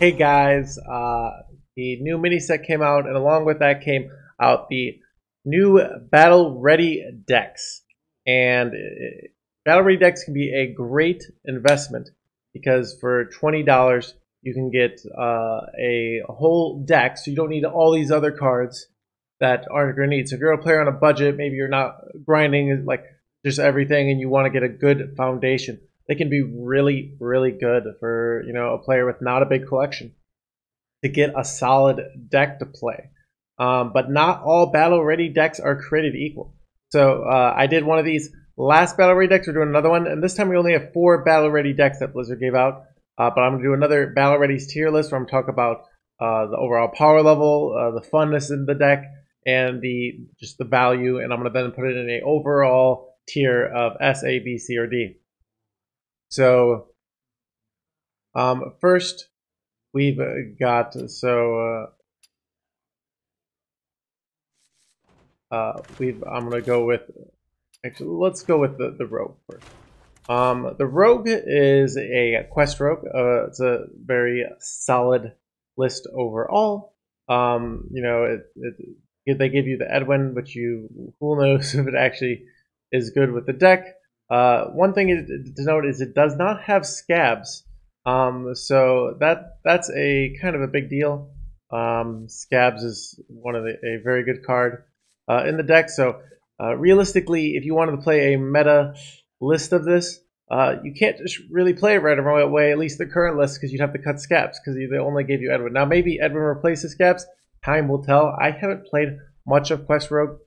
Hey guys, the new mini set came out, and along with that came out the new Battle Ready decks. And Battle Ready decks can be a great investment because for $20 you can get a whole deck, so you don't need all these other cards that aren't going to need. So if you're a player on a budget, maybe you're not grinding like just everything, and you want to get a good foundation. They can be really, really good for a player with not a big collection to get a solid deck to play. But not all battle ready decks are created equal. So I did one of these last battle ready decks. We're doing another one, and this time we only have 4 battle ready decks that Blizzard gave out. But I'm gonna do another battle ready tier list where I'm talking about the overall power level, the funness in the deck, and just the value. And I'm gonna then put it in a overall tier of S, A, B, C, or D. So first we've got I'm gonna go with, actually let's go with the rogue first. The rogue is a quest rogue. It's a very solid list overall. They give you the Edwin, but who knows if it actually is good with the deck. One thing to note is it does not have scabs, so that's a kind of a big deal. Scabs is a very good card in the deck. So realistically, if you wanted to play a meta list of this, you can't just really play it right away. At least the current list, because you'd have to cut scabs because they only gave you Edwin. Now maybe Edwin replaces scabs. Time will tell. I haven't played much of Quest Rogue,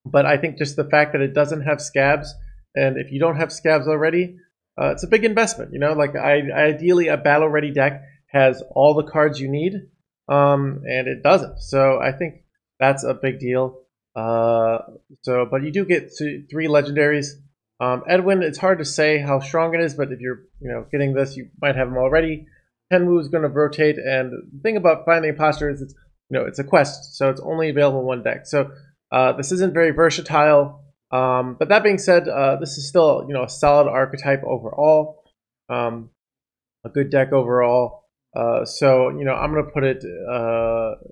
but I think just the fact that it doesn't have scabs. And if you don't have scabs already, it's a big investment. Like ideally a battle ready deck has all the cards you need, and it doesn't. So I think that's a big deal. But you do get 3 legendaries. Edwin, it's hard to say how strong it is, but if you're getting this, you might have them already. 10 moves going to rotate, and the thing about Finding the Imposter is it's a quest, so it's only available in one deck. So this isn't very versatile. But that being said, this is still a solid archetype overall, a good deck overall. So I'm gonna put it.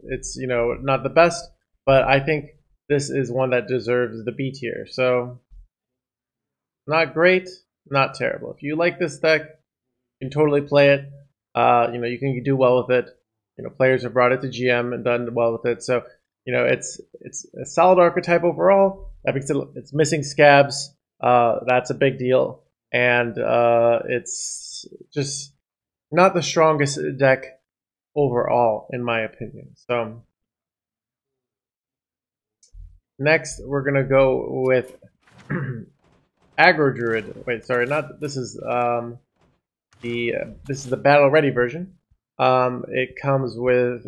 It's not the best, but I think this is one that deserves the B tier. So not great, not terrible. If you like this deck, you can totally play it. You can do well with it. Players have brought it to GM and done well with it. So it's a solid archetype overall. That being said, it's missing scabs. That's a big deal, and it's just not the strongest deck overall, in my opinion. So next, we're gonna go with Aggro Druid. Wait, sorry, not this is this is the battle ready version. It comes with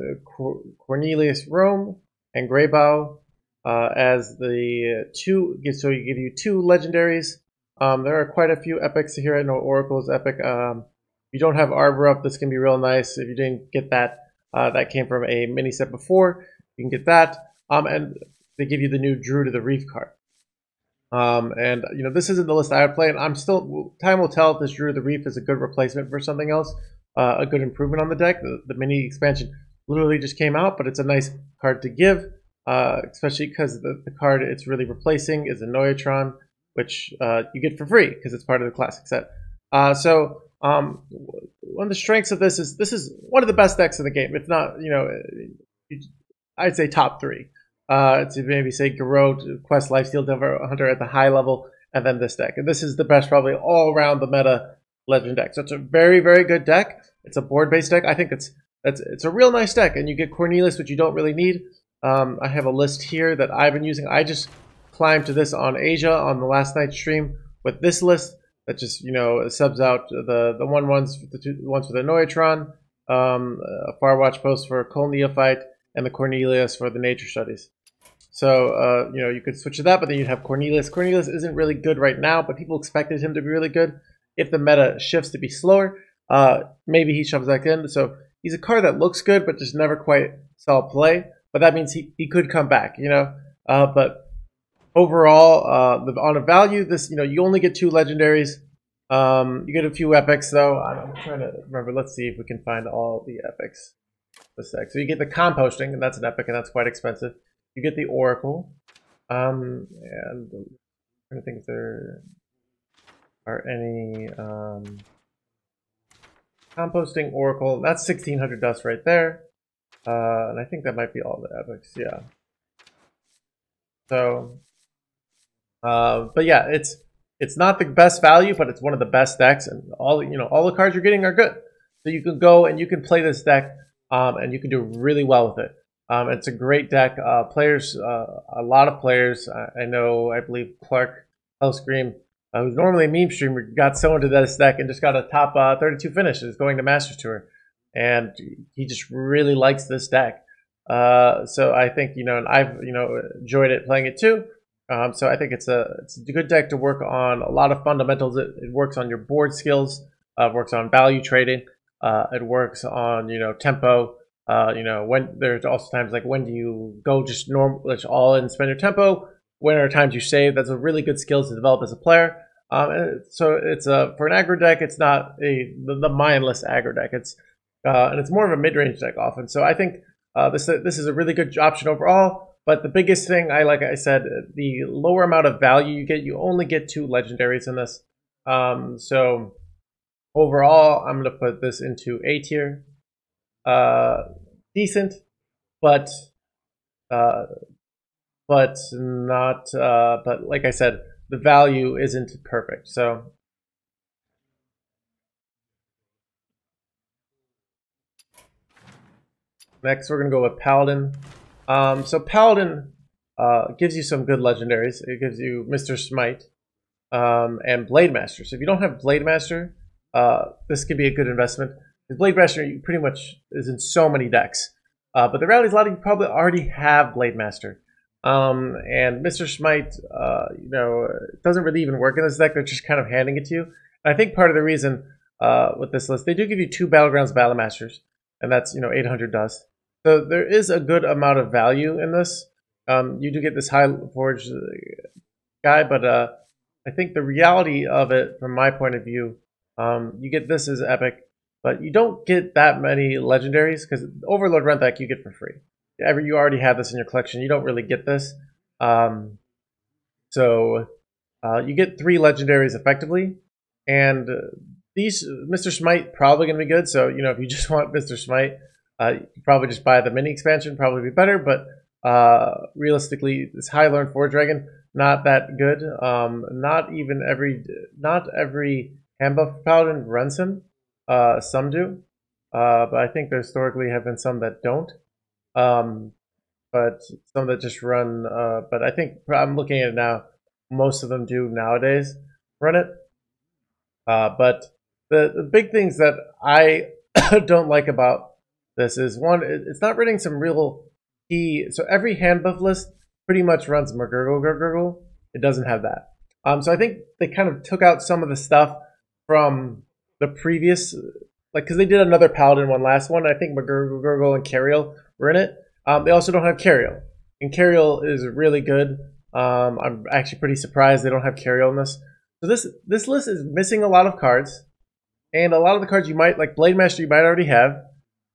Cornelius Rome and Greybow as the 2. So you give you 2 legendaries. There are quite a few epics here. I know Oracle's epic. If you don't have Arbor Up, this can be real nice. If you didn't get that, that came from a mini set before. You can get that. And they give you the new Druid of the Reef card. And this isn't the list I would play, and time will tell if this Druid of the Reef is a good replacement for something else, a good improvement on the deck. The mini expansion literally just came out, but it's a nice card to give, especially because the card it's really replacing is a Noyatron, which you get for free because it's part of the classic set. One of the strengths of this is one of the best decks in the game. It's not, I'd say top 3. To maybe say Garrote, Quest, Lifesteal Hunter at the high level, and then this deck. And this is the best probably all around the meta legend deck. So it's a very, very good deck. It's a board-based deck. I think it's a real nice deck, and you get Cornelius, which you don't really need. I have a list here that I've been using. I just climbed to this on Asia on the last night's stream with this list that just subs out the 1/1s, the 2/1s for the Noyatron, a Farwatch Post for Kol Neophyte, and the Cornelius for the Nature Studies. So, you could switch to that, but then you'd have Cornelius. Cornelius isn't really good right now, but people expected him to be really good. If the meta shifts to be slower, maybe he shoves back in. So he's a card that looks good, but just never quite saw play. But that means he could come back, But overall, on a value, you only get 2 legendaries. You get a few epics though. I'm trying to remember. Let's see if we can find all the epics. This deck. So you get the composting, and that's an epic, and that's quite expensive. You get the Oracle, and I'm trying to think if there are any composting Oracle. That's 1600 dust right there, and I think that might be all the epics. Yeah. So, but yeah, it's not the best value, but it's one of the best decks, and all the cards you're getting are good. So you can go and you can play this deck, and you can do really well with it. It's a great deck. Players, a lot of players. I know. I believe Clark Hellscream, who's normally a meme streamer, got so into this deck and just got a top 32 finish. Is going to Masters Tour, and he just really likes this deck. So I think and I've enjoyed it playing it too. So I think it's a good deck to work on a lot of fundamentals. It works on your board skills. It works on value trading. It works on tempo. When there's also times like when do you go just all in and spend your tempo? When are times you save? That's a really good skill to develop as a player. So it's for an aggro deck. It's not the mindless aggro deck. And it's more of a mid-range deck often. So I think this is a really good option overall. But the biggest thing, like I said, the lower amount of value you get, you only get 2 legendaries in this. So overall, I'm going to put this into A tier. Decent, but not. But like I said, the value isn't perfect. So next, we're going to go with Paladin. So Paladin gives you some good legendaries. It gives you Mr. Smite and Blade Master. So if you don't have Blade Master, this could be a good investment. Because Blade Master pretty much is in so many decks. But the reality is a lot of you probably already have Blade Master. And Mr. Smite, doesn't really even work in this deck. They're just kind of handing it to you. And I think part of the reason with this list, they do give you 2 Battlegrounds Battle Masters. And that's 800 dust. So there is a good amount of value in this. You do get this high forge guy, but I think the reality of it, from my point of view, you get this as epic, but you don't get that many legendaries because Overlord Rent Deck you get for free. You already have this in your collection. You don't really get this. So you get 3 legendaries effectively, and these Mr. Smite probably going to be good. So if you just want Mr. Smite, you probably just buy the mini expansion, probably be better. But realistically, this High Learned Forge Dragon, not that good. Not every hand buff Paladin runs him. Some do, but I think there historically have been some that don't. But some that just run. But I think I'm looking at it now. Most of them do nowadays run it. But the big things that I don't like about this is, one, it's not running some real key. So every hand buff list pretty much runs McGurgle. It doesn't have that. So I think they kind of took out some of the stuff from the previous, because they did another Paladin one last one. I think McGurgle and Cariel were in it. They also don't have Cariel, and Cariel is really good. I'm actually pretty surprised they don't have Cariel in this. So this list is missing a lot of cards, and a lot of the cards you might, like Blade Master, you might already have.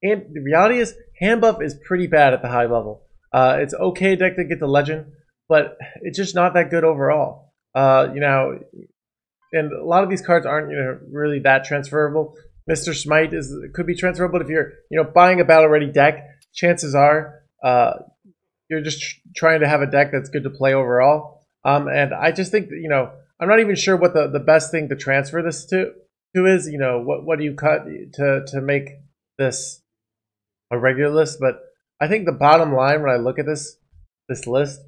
And the reality is, hand buff is pretty bad at the high level. It's okay deck to get the legend, but it's just not that good overall. And a lot of these cards aren't really that transferable. Mr. Smite could be transferable, but if you're buying a battle ready deck, chances are you're just trying to have a deck that's good to play overall. And I just think that, I'm not even sure what the best thing to transfer this to is. What do you cut to make this a regular list? But I think the bottom line when I look at this list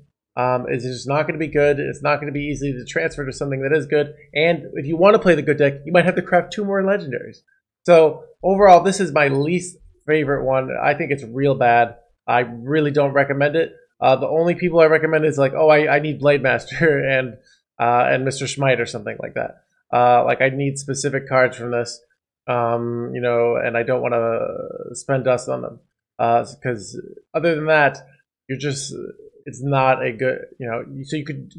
is just not going to be good. It's not going to be easy to transfer to something that is good. And if you want to play the good deck, you might have to craft 2 more legendaries. So overall, this is my least favorite one. I think it's real bad. I really don't recommend it. The only people I recommend is like, I need Blade Master and Mr. Smite or something like that. Like I need specific cards from this, and I don't want to spend dust on them. Because other than that, it's not a good, so you could,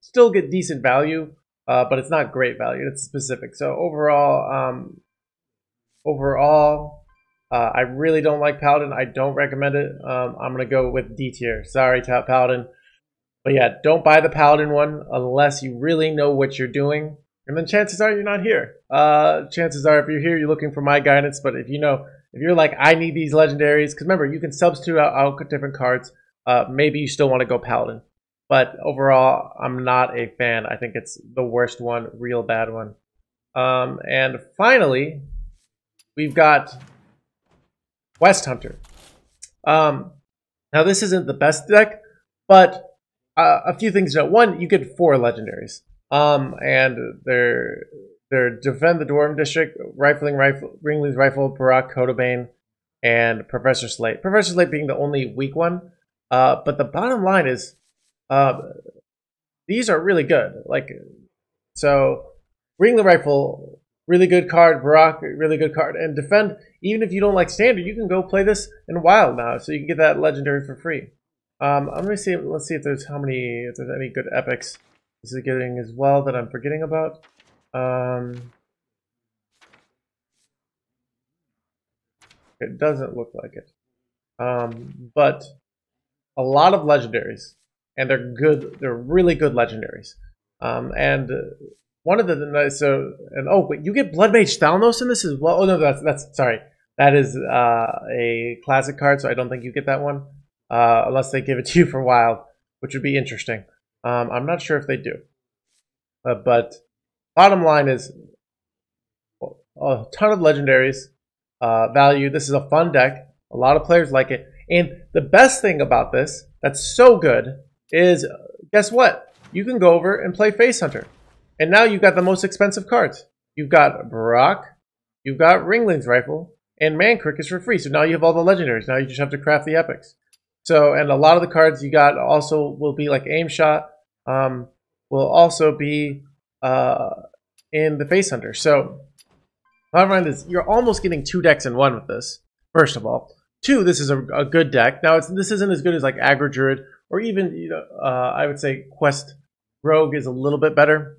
still get decent value but it's not great value. It's specific. So overall, I really don't like Paladin. I don't recommend it. I'm gonna go with D tier. Sorry, Paladin. But yeah, don't buy the Paladin one unless you really know what you're doing. And then chances are you're not here. Chances are if you're here, you're looking for my guidance. But if you're like, I need these legendaries, because remember, you can substitute out different cards. Maybe you still want to go Paladin. But overall, I'm not a fan. I think it's the worst one, real bad one. And finally, we've got Quest Hunter. Now, this isn't the best deck, but a few things to note. One, you get 4 legendaries. And they're Defend the Dwarven District, Ringley's Rifle, Barak, Codabane, and Professor Slate. Professor Slate being the only weak one. But the bottom line is, these are really good. So Ringley Rifle, really good card. Barak, really good card. And Defend, even if you don't like Standard, you can go play this in Wild now, so you can get that legendary for free. I'm gonna see. Let's see if there's any good epics this is getting as well that I'm forgetting about. It doesn't look like it. But a lot of legendaries, and they're good. They're really good legendaries. And one of wait, you get Blood Mage Thalnos in this as well. Oh no, that's sorry. That is a classic card, so I don't think you get that one. Unless they give it to you for Wild, which would be interesting. I'm not sure if they do. But bottom line is a ton of legendaries value. This is a fun deck. A lot of players like it. And the best thing about this that's so good is, guess what? You can go over and play Face Hunter. And now you've got the most expensive cards. You've got Barak, you've got Ringling's Rifle, and Mankrik is for free. So now you have all the legendaries. Now you just have to craft the epics. So, and a lot of the cards you got also will be like Aim Shot, will also be in the Face Hunter. So, bottom line is you're almost getting 2 decks in one with this, first of all. 2, this is a good deck. Now, this isn't as good as like Aggro Druid, or even, I would say Quest Rogue is a little bit better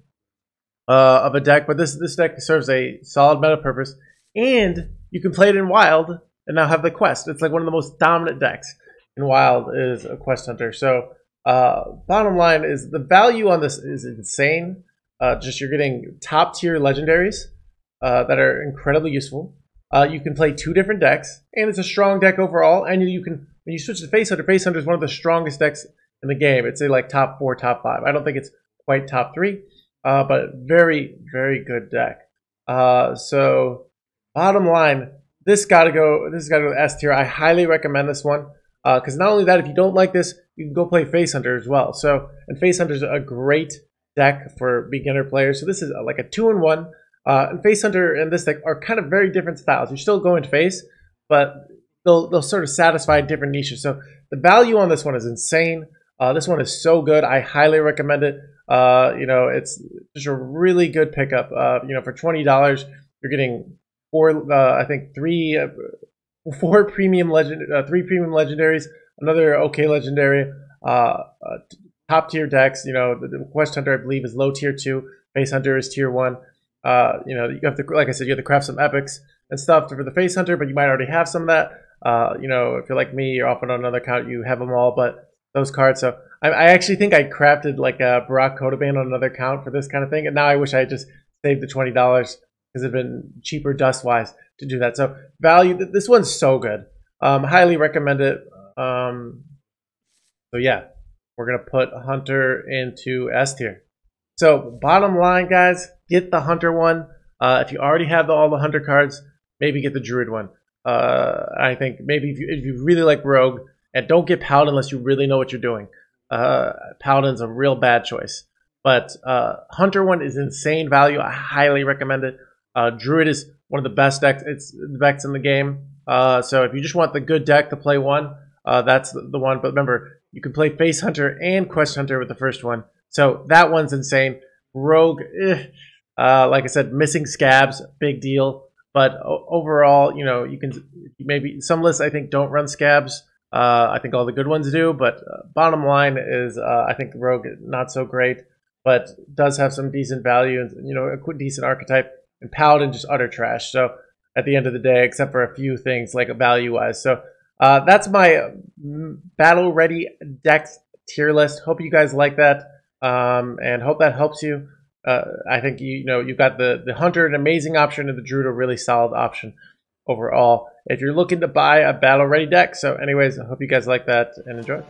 of a deck, but this deck serves a solid meta purpose, and you can play it in Wild and now have the Quest. It's like one of the most dominant decks in Wild is a Quest Hunter. So bottom line is the value on this is insane. Just you're getting top tier legendaries that are incredibly useful. You can play 2 different decks, and it's a strong deck overall. And you can, when you switch to Face Hunter is one of the strongest decks in the game. It's like top 4, top 5. I don't think it's quite top 3, but very, very good deck. So bottom line, this gotta go to S tier. I highly recommend this one. Because not only that, if you don't like this, you can go play Face Hunter as well. So, and Face Hunter is a great deck for beginner players. So this is like a 2-in-1. And Face Hunter and this deck are kind of very different styles. You're still going Face, but they'll sort of satisfy different niches. So the value on this one is insane. This one is so good. I highly recommend it. It's just a really good pickup. For $20, you're getting 4 premium legendaries, another okay legendary, top tier decks. The Quest Hunter, I believe, is low tier 2. Face Hunter is tier 1. You have to, like I said, you have to craft some epics and stuff for the Face Hunter, but you might already have some of that. If you're like me, you're often on another account, you have them all, but those cards. So I actually think I crafted like a Barak Codabane on another account for this kind of thing, and now I wish I had just saved the $20 because it'd been cheaper dust wise to do that. So value, this one's so good. Highly recommend it. So yeah, we're gonna put Hunter into S tier. So bottom line, guys, get the Hunter one. If you already have all the Hunter cards, maybe get the Druid one. I think maybe if you really like Rogue, and don't get Paladin unless you really know what you're doing. Paladin's a real bad choice. But Hunter one is insane value. I highly recommend it. Druid is one of the best decks. It's the best in the game. So if you just want the good deck to play one, that's the one. But remember, you can play Face Hunter and Quest Hunter with the first one. So that one's insane. Rogue, like I said, missing scabs, big deal. But overall, you can maybe some lists I think don't run scabs. I think all the good ones do. But bottom line is, I think Rogue not so great. but does have some decent value and, you know, a decent archetype. And Paladin just utter trash. So at the end of the day, except for a few things like value wise. So that's my battle ready deck tier list. Hope you guys like that, and hope that helps you. I think you know you've got the Hunter, an amazing option, and the Druid, a really solid option overall if you're looking to buy a battle ready deck. So anyways, I hope you guys like that and enjoy.